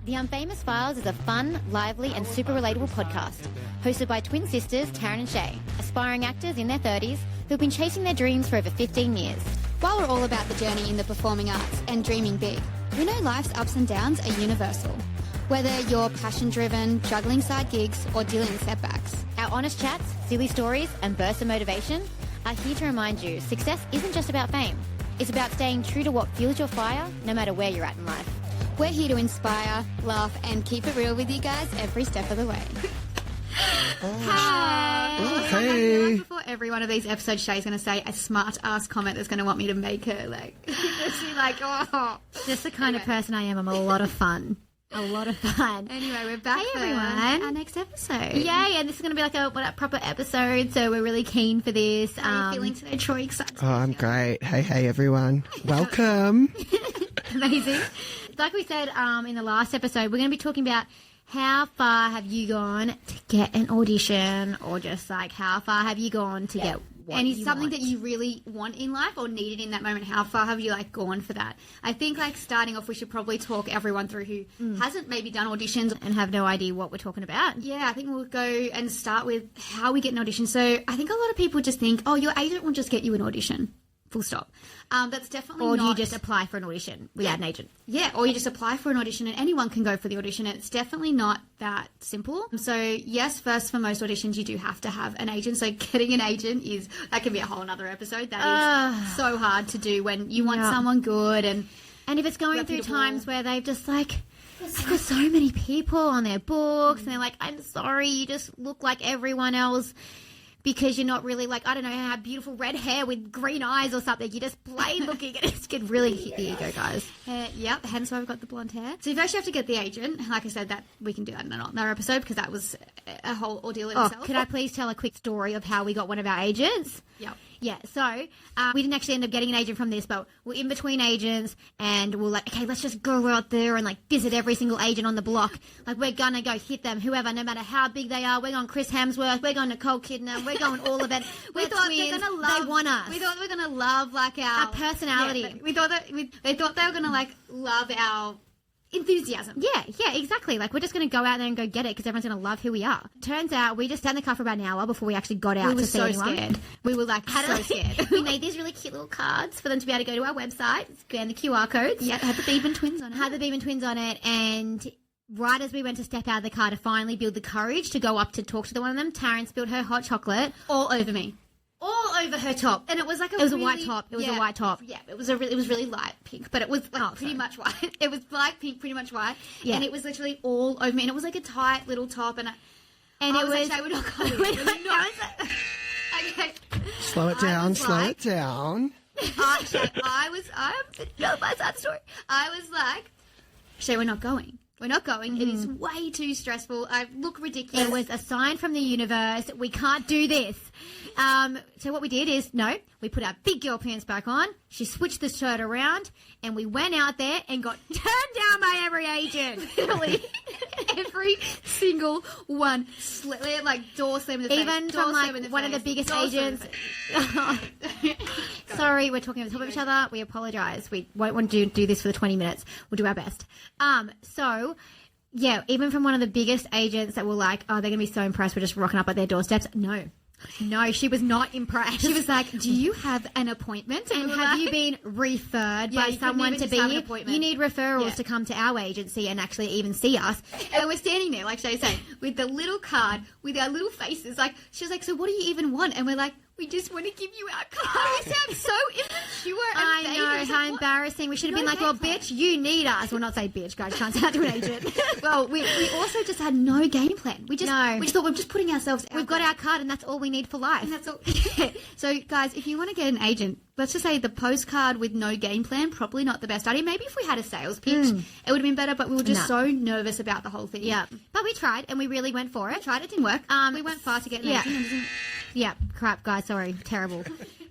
The Unfamous Files is a fun, lively and super relatable podcast hosted by twin sisters Taryn and Shae, aspiring actors in their 30s who've been chasing their dreams for over 15 years. While we're all about the journey in the performing arts and dreaming big, we know life's ups and downs are universal. Whether you're passion-driven, juggling side gigs or dealing with setbacks. Our honest chats, silly stories and bursts of motivation are here to remind you success isn't just about fame. It's about staying true to what fuels your fire no matter where you're at in life. We're here to inspire, laugh, and keep it real with you guys every step of the way. Hi. Oh, hey. Before every one of these episodes, Shay's going to say a smart-ass comment that's going to want me to make her, Just the kind of person I am. I'm a lot of fun. A lot of fun. Anyway, we're back hey, for everyone. our next episode. Yay, and this is going to be like a proper episode, so we're really keen for this. How are you feeling today, Troy? Excited? Oh, I'm great. Hey, everyone. Welcome. Amazing. Like we said in the last episode, we're going to be talking about how far have you gone to get an audition, or just like how far have you gone to get what and it's you something want. that you really want in life or needed in that moment. How far have you gone for that? I think starting off, we should probably talk everyone through who hasn't maybe done auditions and have no idea what we're talking about. Yeah, I think we'll go and start with how we get an audition. So I think a lot of people just think, oh, your agent will just get you an audition. Full stop. That's definitely or not... do you just apply for an audition without an agent? Yeah, or you just apply for an audition and anyone can go for the audition. It's definitely not that simple. So, yes, first, for most auditions, you do have to have an agent. So getting an agent that can be a whole other episode. That is so hard to do when you want someone good. And if it's going through times where they've just they've got so many people on their books and they're like, I'm sorry, you just look like everyone else. Because you're not really I don't know, have beautiful red hair with green eyes or something. You're just plain looking and it can really hit the ego, guys. Yep, hence why we've got the blonde hair. So you actually have to get the agent. Like I said, that we can do that in another episode because that was a whole ordeal in itself. Could I please tell a quick story of how we got one of our agents? Yep. Yeah, so we didn't actually end up getting an agent from this, but we're in between agents and we're okay, let's just go out there and visit every single agent on the block. We're going to go hit them, whoever, no matter how big they are. We're going Chris Hemsworth, we're going Nicole Kidman, we're going all of it. We thought twins. they're going to love... They want us. We thought they were going to love our personality. Yeah, we thought that they thought they were going to love our... enthusiasm. Yeah, exactly. We're just going to go out there and go get it because everyone's going to love who we are. Turns out we just sat in the car for about an hour before we actually got out to see anyone. Scared. We were so scared. We made these really cute little cards for them to be able to go to our website, scan the QR codes. Yeah, had the Beeman twins on it. And right as we went to step out of the car to finally build the courage to go up to talk to one of them, Taryn spilled her hot chocolate all over me. All over her top. And it was a white top. It was a white top. Yeah, it was really light pink, but it was pretty much white. It was black, pink, pretty much white. Yeah. And it was literally all over me. And it was a tight little top. And I was like, we're not going. Okay. Slow it down. I'm my side story. I was like, Shae, we're not going. We're not going. It is way too stressful. I look ridiculous. It was a sign from the universe. We can't do this. So what we did is, we put our big girl pants back on. She switched the shirt around, and we went out there and got turned down by every agent. Literally, every single one. Door slam in the face. Even from one of the biggest agents. Sorry, we're talking over the top of each other. We apologise. We won't want to do this for the 20 minutes. We'll do our best. Even from one of the biggest agents that were they're going to be so impressed we're just rocking up at their doorsteps. No, she was not impressed. She was like, do you have an appointment? And have you been referred by someone to be here? You need referrals to come to our agency and actually even see us. And we're standing there, like Shae said, with the little card, with our little faces. She was like, so what do you even want? And we're like, we just want to give you our card. We sound so immature and I know, how embarrassing. We should have been bitch, you need us. Well, not say bitch, guys. Can't say that to an agent. Well, we also just had no game plan. We just thought we're just putting ourselves out. We've got our card and that's all we need for life. And that's all. So, guys, if you want to get an agent, let's just say the postcard with no game plan, probably not the best idea. Maybe if we had a sales pitch, it would have been better, but we were just so nervous about the whole thing. Yeah. But we tried and we really went for it. It didn't work. We went far to get an agent. Yeah, crap, guys, sorry, terrible.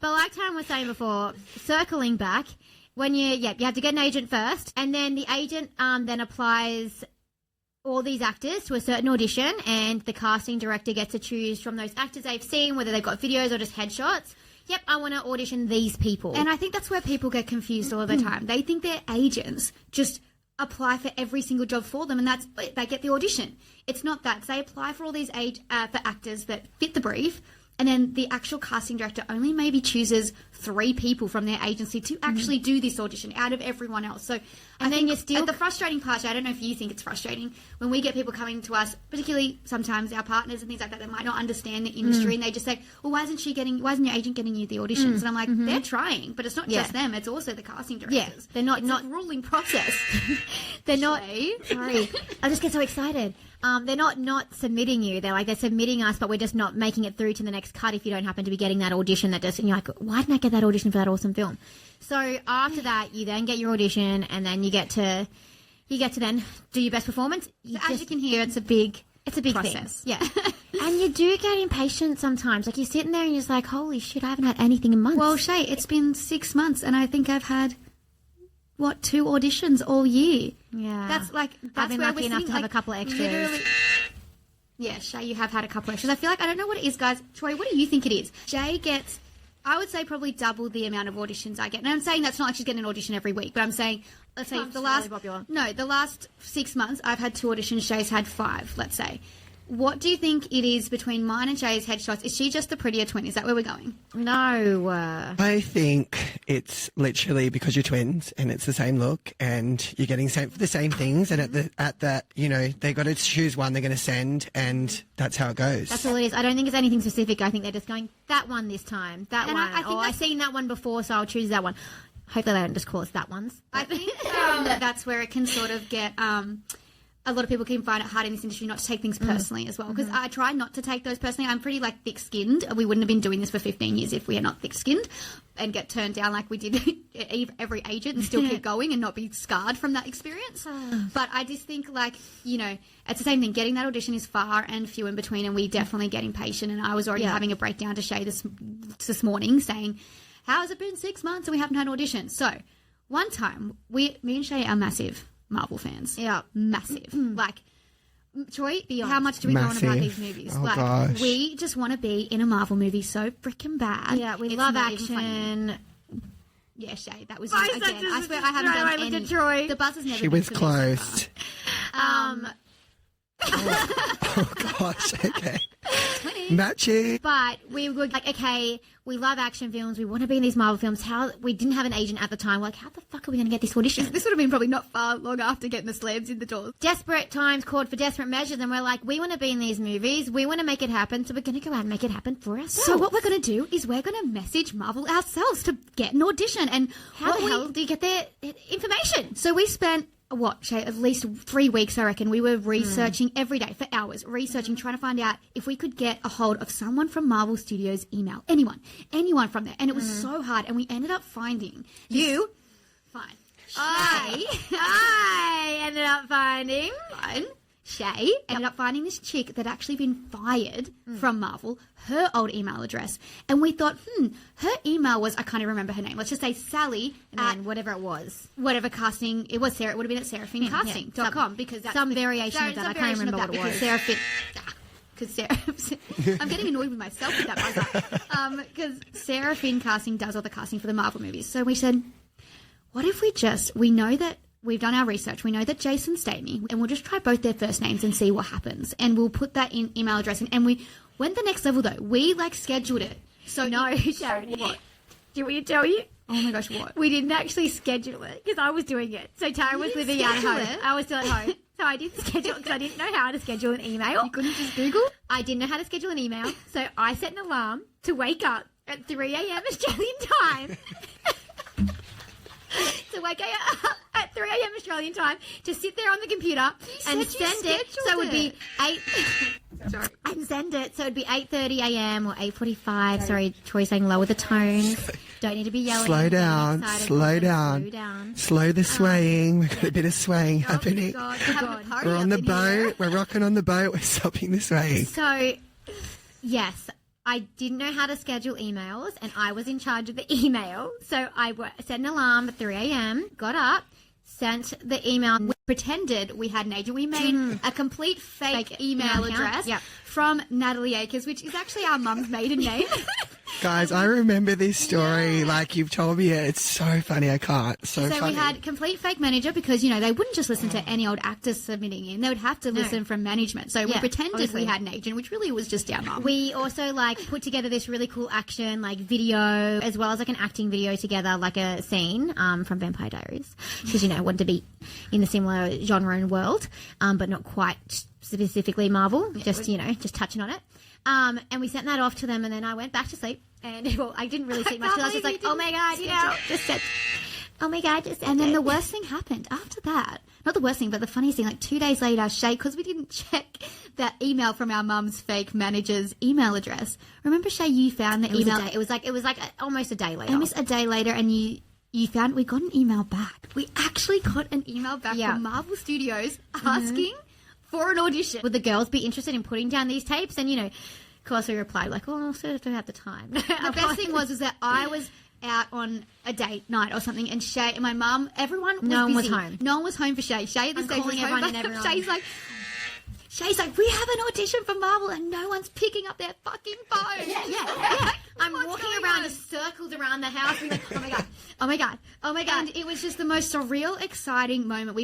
But like Taryn was saying before, circling back, when you have to get an agent first, and then the agent then applies all these actors to a certain audition, and the casting director gets to choose from those actors they've seen, whether they've got videos or just headshots. Yep, I want to audition these people. And I think that's where people get confused all the time. They think their agents just apply for every single job for them, and they get the audition. It's not that. They apply for all these for actors that fit the brief, and then the actual casting director only maybe chooses 3 people from their agency to actually do this audition out of everyone else. So, and then you're still the frustrating part. I don't know if you think it's frustrating when we get people coming to us, particularly sometimes our partners and things like that. They might not understand the industry, and they just say, "Well, why isn't your agent getting you the auditions?" And I'm like, they're trying, but it's not just them; it's also the casting directors. They're not a ruling process. They're not. Sorry, I just get so excited. They're not submitting you. They're submitting us, but we're just not making it through to the next cut if you don't happen to be getting that audition that does. And you're like, why didn't I get that audition for that awesome film? So after that, you then get your audition, and then you get to then do your best performance. As you can hear, it's a big process. Thing. Yeah. And you do get impatient sometimes. Like, you're sitting there and you're just like, holy shit, I haven't had anything in months. Well, Shae, it's been 6 months, and I think I've had 2 auditions all year. Yeah. That's I've been lucky enough to have a couple of extras. Yeah, Shae, you have had a couple of extras. I feel like, I don't know what it is, guys. Troy, what do you think it is? Shae gets, I would say, probably double the amount of auditions I get. And I'm saying that's not like she's getting an audition every week, but I'm saying, let's say the last 6 months, I've had 2 auditions. Shae's had 5, let's say. What do you think it is between mine and Shae's headshots? Is she just the prettier twin? Is that where we're going? No. I think it's literally because you're twins and it's the same look and you're getting the same things, and at that, they got to choose one they're going to send, and that's how it goes. That's all it is. I don't think it's anything specific. I think they're just going, that one this time, that one. I've seen that one before, so I'll choose that one. Hopefully they don't just call us that ones. I think that's where it can sort of get... a lot of people can find it hard in this industry not to take things personally as well, because I try not to take those personally. I'm pretty thick-skinned. We wouldn't have been doing this for 15 years if we are not thick-skinned and get turned down like we did every agent and still keep going and not be scarred from that experience. But I just think it's the same thing. Getting that audition is far and few in between, and we definitely get impatient. And I was already having a breakdown to Shae this morning saying, how has it been 6 months and we haven't had an audition? So one time, me and Shae are massive Marvel fans. Yeah. Massive. Troy, how much do we go on about these movies? Oh, gosh. We just want to be in a Marvel movie so freaking bad. Yeah, we love action. Yeah, Shae, that was you again. I swear I haven't done any. Look at Troy. The buzz has never She been was so close. Oh gosh, okay. Matching. But we were okay, we love action films. We want to be in these Marvel films. We didn't have an agent at the time. We're like, how the fuck are we going to get this audition? This would have been probably not far long after getting the slams in the doors. Desperate times called for desperate measures, and we're like, we want to be in these movies. We want to make it happen, so we're going to go out and make it happen for ourselves. So what we're going to do is we're going to message Marvel ourselves to get an audition. And how the hell do you get their information? So we spent... Shae, at least 3 weeks, I reckon. We were researching every day for hours, trying to find out if we could get a hold of someone from Marvel Studios' email. Anyone from there. And it was so hard. And we ended up finding you. Fine. I ended up finding... Shae ended up finding this chick that actually been fired from Marvel, her old email address. And we thought, her email was, I can't even remember her name. Let's just say Sally at whatever it was. Whatever casting, it was Sarah, it would have been at seraphinecasting.com because that's some variation of that. I can't remember what it was. I'm getting annoyed with myself with that buzzer. Because Seraphin Casting does all the casting for the Marvel movies. So we said, what if we know that we've done our research. We know that Jason Stamey, and we'll just try both their first names and see what happens. And we'll put that in email address. And we went the next level, though. We, scheduled it. So no, Sharon. What? Do you want me to tell you? Oh, my gosh, what? We didn't actually schedule it because I was doing it. So Taryn was living at home. I was still at home. So I didn't schedule it because I didn't know how to schedule an email. You couldn't just Google? I didn't know how to schedule an email. So I set an alarm to wake up at 3 a.m. Australian time. To wake up at 3 a.m. Australian time to sit there on the computer and send it. So it would be 8. Sorry. And send it. So it would be 8:30 a.m. or 8:45. Sorry, Troy saying lower the tones. Don't need to be yelling. Slow down. Slow down. Slow the swaying. We've got a bit of swaying happening. God. We're on the boat. We're rocking on the boat. We're stopping the swaying. So, yes. I didn't know how to schedule emails, and I was in charge of the email. So I set an alarm at 3 a.m., got up, sent the email. We pretended we had an agent. We made a complete fake email address from Natalie Akers, which is actually our mum's maiden name. Guys, I remember this story. Like, you've told me it. It's so funny. I can't. So funny. We had complete fake manager because, they wouldn't just listen to any old actor submitting in. They would have to listen from management. So we pretended we had an agent, which really was just our mum. We also, put together this really cool action, video, as well as, an acting video together, like a scene from Vampire Diaries. Because, wanted to be in the similar genre and world, but not quite specifically Marvel. Just touching on it. And we sent that off to them, and then I went back to sleep. And I didn't really sleep much. I was just like, oh my God, oh my God, and then the worst thing happened after that. Not the worst thing, but the funniest thing. 2 days later, Shae, because we didn't check that email from our mum's fake manager's email address. Remember, Shae, you found the email. It was like almost a day later. Almost a day later, and you found we got an email back. We actually got an email back from Marvel Studios asking for an audition. Would the girls be interested in putting down these tapes? And of course, we replied I sort of don't have the time. The best thing was that I was out on a date night or something, and Shae and my mum, everyone was no one busy. was home. No one was home for Shae. Shae at the stage was home, everyone and everyone. Shae's like, we have an audition for Marvel, and no one's picking up their fucking phone. Yeah. I'm walking around in circles around the house, being like, oh my God, oh my God, oh my God. And it was just the most surreal, exciting moment.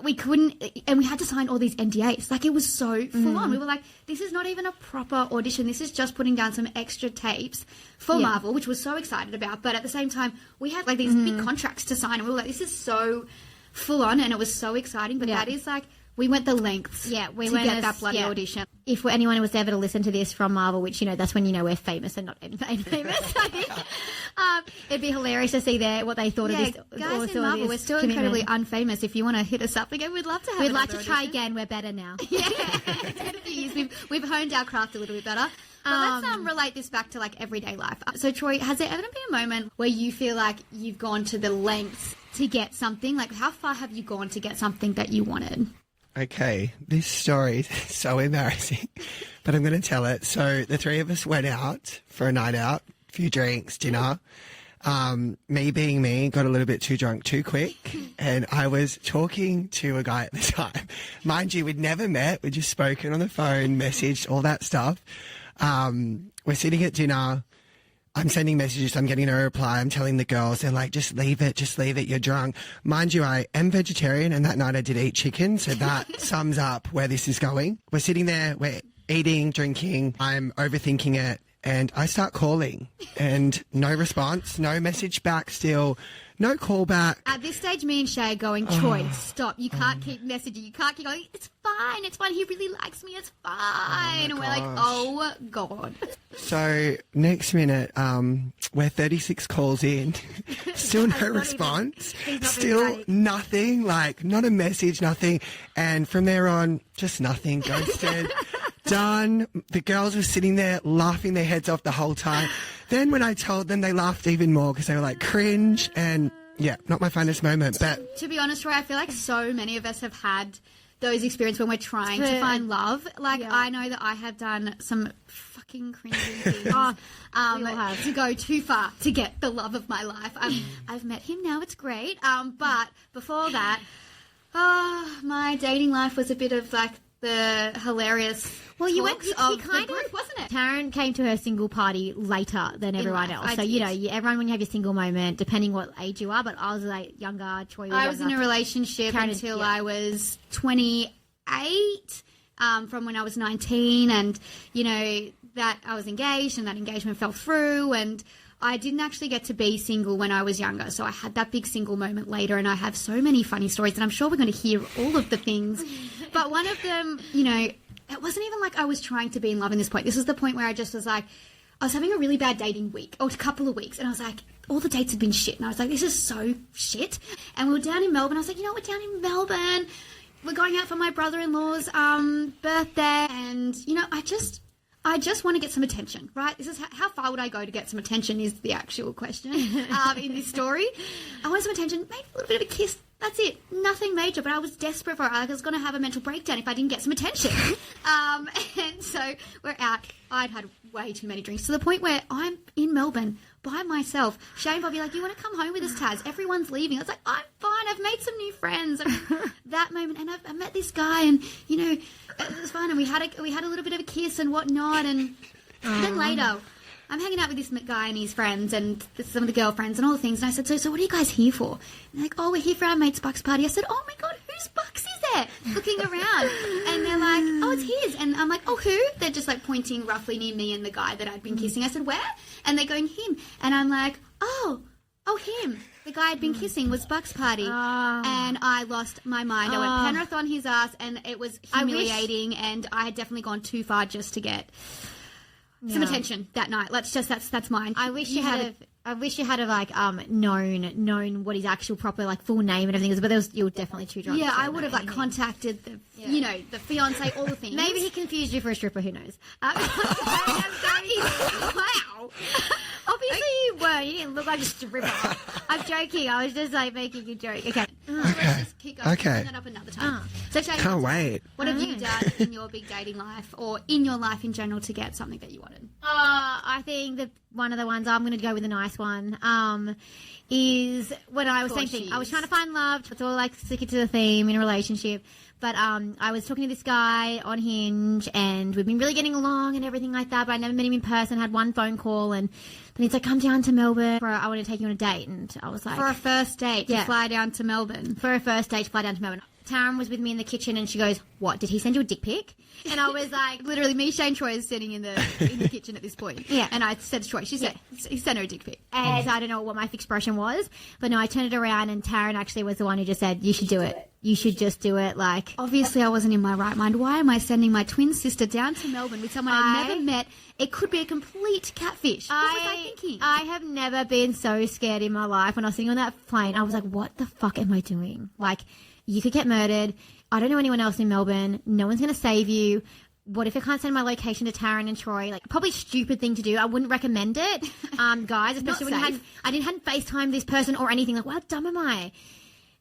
We couldn't, and we had to sign all these NDAs. It was so full on. We were like, this is not even a proper audition. This is just putting down some extra tapes for Marvel, which we're so excited about. But at the same time, we had these big contracts to sign, and we were like, this is so full on, and it was so exciting. But that is we went the lengths to get that bloody audition. If anyone was ever to listen to this from Marvel, which, that's when we're famous and not famous, I think, it'd be hilarious to see what they thought of this. Guys in Marvel, we're still incredibly unfamous. If you want to hit us up again, we'd love to have We'd like to audition. try again. We're better now. It's been a few years. We've honed our craft a little bit better. But let's relate this back to everyday life. So, Troy, has there ever been a moment where you feel like you've gone to the lengths to get something? How far have you gone to get something that you wanted? Okay, this story is so embarrassing, but I'm going to tell it. So the three of us went out for a night out, a few drinks, dinner. Me being me, got a little bit too drunk too quick, and I was talking to a guy at the time. Mind you, we'd never met. We'd just spoken on the phone, messaged, all that stuff. We're sitting at dinner. I'm sending messages, I'm getting no reply, I'm telling the girls, they're like, just leave it, you're drunk. Mind you, I am vegetarian, and that night I did eat chicken, so that sums up where this is going. We're sitting there, we're eating, drinking, I'm overthinking it, and I start calling, and no response, no message back still, no call back. At this stage, me and Shae are going, Troy, stop. You can't keep messaging. You can't keep going, it's fine. He really likes me. It's fine. And we're like, oh, God. So next minute, we're 36 calls in, still no response, still nothing, not a message, nothing. And from there on, just nothing, ghosted, done. The girls were sitting there laughing their heads off the whole time. Then when I told them, they laughed even more because they were like, cringe, and not my finest moment. But to be honest, Roy, I feel like so many of us have had those experiences when we're trying to find love. I know that I have done some fucking cringy things to go too far to get the love of my life. I've met him now, it's great. But before that, my dating life was a bit of the hilarious. Well, you went. Of You the kind group, of wasn't it? Taryn came to her single party later than everyone else. So everyone, when you have your single moment, depending what age you are. But I was younger. Troy was I was in a relationship until I was 28. From when I was 19, and that I was engaged, and that engagement fell through, and I didn't actually get to be single when I was younger. So I had that big single moment later, and I have so many funny stories, and I'm sure we're going to hear all of the things. But one of them, it wasn't even I was trying to be in love in this point. This was the point where I just was I was having a really bad dating week, or a couple of weeks, and I was like, all the dates had been shit, and I was like, this is so shit. And we were down in Melbourne. I was like, we're down in Melbourne. We're going out for my brother-in-law's birthday, and I just want to get some attention, right? This is how far would I go to get some attention is the actual question in this story. I wanted some attention, maybe a little bit of a kiss. That's it. Nothing major, but I was desperate for it. I was going to have a mental breakdown if I didn't get some attention. And so we're out. I'd had way too many drinks to the point where I'm in Melbourne by myself. Shae and Bobby you want to come home with us, Taz? Everyone's leaving. I was like, I'm fine. I've made some new friends. And that moment, and I met this guy, and it was fun. And we had a little bit of a kiss and whatnot. And then later, I'm hanging out with this guy and his friends and some of the girlfriends and all the things. And I said, so what are you guys here for? And they're like, oh, we're here for our mate's Bucks party. I said, oh my God, whose Bucks is it? Looking around. And they're like, oh, it's his. And I'm like, oh, who? They're just like pointing roughly near me and the guy that I'd been kissing. I said, where? And they're going, him. And I'm like, oh, him. The guy I'd been kissing was Bucks party. And I lost my mind. I went Penrith on his ass and it was humiliating and I had definitely gone too far just to get some attention that night. That's mine. I wish you had known what his actual proper like full name and everything was, but you were definitely too drunk. Yeah, I would have like contacted the the fiance, all the things. Maybe he confused you for a stripper. Who knows? Wow. Obviously you weren't. You didn't look like a stripper. I'm joking. I was just like making a joke. Okay. Let's just keep going. Okay. That up another time. So Shae, Can't wait. what have you done in your big dating life or in your life in general to get something that you wanted? I think that one of the ones I'm going to go with a nice one. Is when I was same thing. I was trying to find love. It's all like sticking to the theme in a relationship. But I was talking to this guy on Hinge, and we've been really getting along and everything like that. But I never met him in person. Had one phone call, and then he's like, "Come down to Melbourne. I want to take you on a date." And I was like, For a first date to fly down to Melbourne. For a first date to fly down to Melbourne. Taryn was with me in the kitchen, and she goes, "What? Did he send you a dick pic?" And I was like, literally, me, Shae, and Troy is sitting in the kitchen at this point. Yeah. And I said to Troy, she said, he sent her a dick pic. And I don't know what my expression was, but no, I turned it around, and Taryn actually was the one who just said, "You should do it. You should just do it." Like, obviously, I wasn't in my right mind. Why am I sending my twin sister down to Melbourne with someone I've never met? It could be a complete catfish. What was I thinking? I have never been so scared in my life. When I was sitting on that plane, I was like, "What the fuck am I doing?" Like, you could get murdered. I don't know anyone else in Melbourne. No one's going to save you. What if I can't send my location to Taryn and Troy? Like, probably stupid thing to do. I wouldn't recommend it, guys, especially when I hadn't FaceTimed this person or anything. Like, how dumb am I?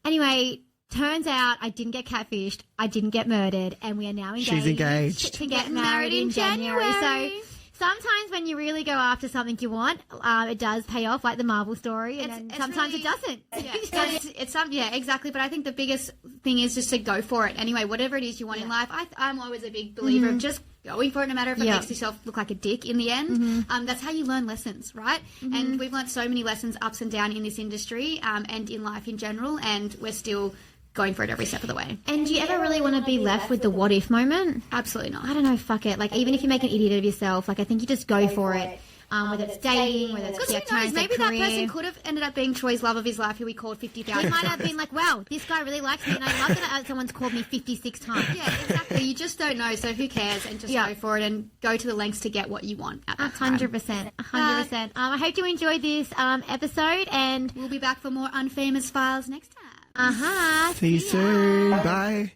Anyway, turns out I didn't get catfished. I didn't get murdered, and we are now engaged. She's engaged to get married in January. So sometimes when you really go after something you want, it does pay off, like the Marvel story, and sometimes it doesn't. Yeah, exactly. But I think the biggest thing is just to go for it. Anyway, whatever it is you want in life, I'm always a big believer of just going for it, no matter if it makes yourself look like a dick in the end. That's how you learn lessons, right? And we've learned so many lessons ups and down in this industry and in life in general, and we're still going for it every step of the way. And do you ever really want to be left with the what if moment? Absolutely not. I don't know, fuck it. Like, even if you make an idiot of yourself, like, I think you just go for it. Whether it's dating, whether it's who knows, maybe that person could have ended up being Troy's love of his life, who he called 50,000. He might have been like, wow, this guy really likes me, and I love that someone's called me 56 times. Yeah, exactly. You just don't know, so who cares? And just go for it and go to the lengths to get what you want at that time. 100%. 100%. I hope you enjoyed this episode, and we'll be back for more Unfamous Files next time. See you soon. Bye.